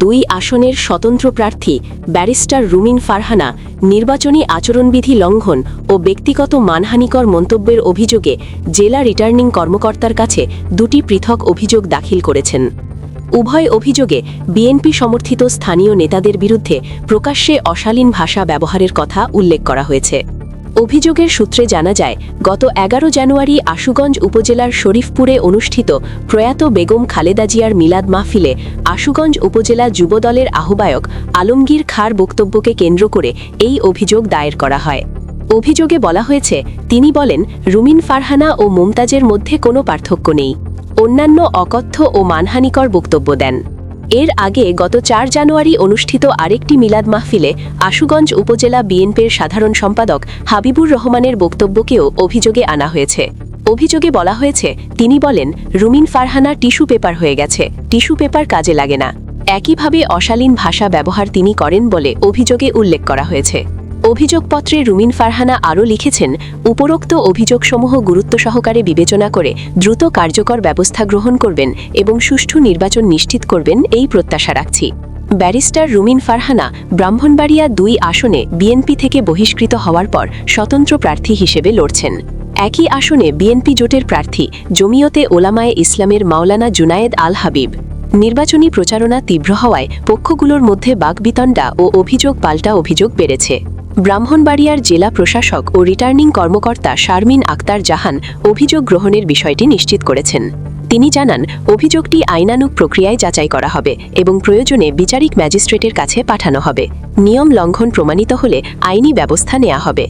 2 আসনের স্বতন্ত্র প্রার্থী ব্যারিস্টার রুমিন ফারহানা নির্বাচনী আচরণবিধি লঙ্ঘন ও ব্যক্তিগত মানহানিকর মন্তব্যের অভিযোগে জেলা রিটার্নিং কর্মকর্তার কাছে 2টি পৃথক অভিযোগ দাখিল করেছেন। উভয় অভিযোগে বিএনপি সমর্থিত স্থানীয় নেতাদের বিরুদ্ধে প্রকাশ্যে অশালীন ভাষা ব্যবহারের কথা উল্লেখ করা হয়েছে। অভিযোগের সূত্রে জানা যায়, গত 11 জানুয়ারি আশুগঞ্জ উপজেলার শরীফপুরে অনুষ্ঠিত প্রয়াত বেগম খালেদা জিয়ার মিলাদ মাহফিলে আশুগঞ্জ উপজেলা যুবদলের আহ্বায়ক আলমগীর খাঁর বক্তব্যকে কেন্দ্র করে এই অভিযোগ দায়ের করা হয়। অভিযোগে বলা হয়েছে, তিনি বলেন, রুমিন ফারহানা ও মুমতাজের মধ্যে কোনো পার্থক্য নেই। অন্যান্য অকথ্য ও মানহানিকর বক্তব্য দেন। এর আগে গত 4 জানুয়ারি অনুষ্ঠিত আরেকটি মিলাদ মাহফিলে আশুগঞ্জ উপজেলা বিএনপির সাধারণ সম্পাদক হাবিবুর রহমানের বক্তব্যকেও অভিযোগে আনা হয়েছে। অভিযোগে বলা হয়েছে, তিনি বলেন, রুমিন ফারহানা টিস্যু পেপার হয়ে গেছে, টিস্যু পেপার কাজে লাগে না। একইভাবে অশালীন ভাষা ব্যবহার তিনি করেন বলে অভিযোগে উল্লেখ করা হয়েছে। অভিযোগপত্রে রুমিন ফারহানা আরও লিখেছেন, উপরোক্ত অভিযোগসমূহ গুরুত্ব সহকারে বিবেচনা করে দ্রুত কার্যকর ব্যবস্থা গ্রহণ করবেন এবং সুষ্ঠু নির্বাচন নিশ্চিত করবেন এই প্রত্যাশা রাখছি। ব্যারিস্টার রুমিন ফারহানা ব্রাহ্মণবাড়িয়া 2 আসনে বিএনপি থেকে বহিষ্কৃত হওয়ার পর স্বতন্ত্র প্রার্থী হিসেবে লড়ছেন। একই আসনে বিএনপি জোটের প্রার্থী জমিয়তে ওলামায়ে ইসলামের মাওলানা জুনায়েদ আল হাবিব। নির্বাচনী প্রচারণা তীব্র হওয়ায় পক্ষগুলোর মধ্যে বাকবিতণ্ডা ও অভিযোগ পাল্টা অভিযোগ বেড়েছে। ব্রাহ্মণবাড়িয়ার জেলা প্রশাসক ও রিটার্নিং কর্মকর্তা শারমিন আক্তার জাহান অভিযোগ গ্রহণের বিষয়টি নিশ্চিত করেছেন। তিনি জানান, অভিযোগটি আইনানুগ প্রক্রিয়ায় যাচাই করা হবে এবং প্রয়োজনে বিচারিক ম্যাজিস্ট্রেটের কাছে পাঠানো হবে। নিয়ম লঙ্ঘন প্রমাণিত হলে আইনি ব্যবস্থা নেওয়া হবে।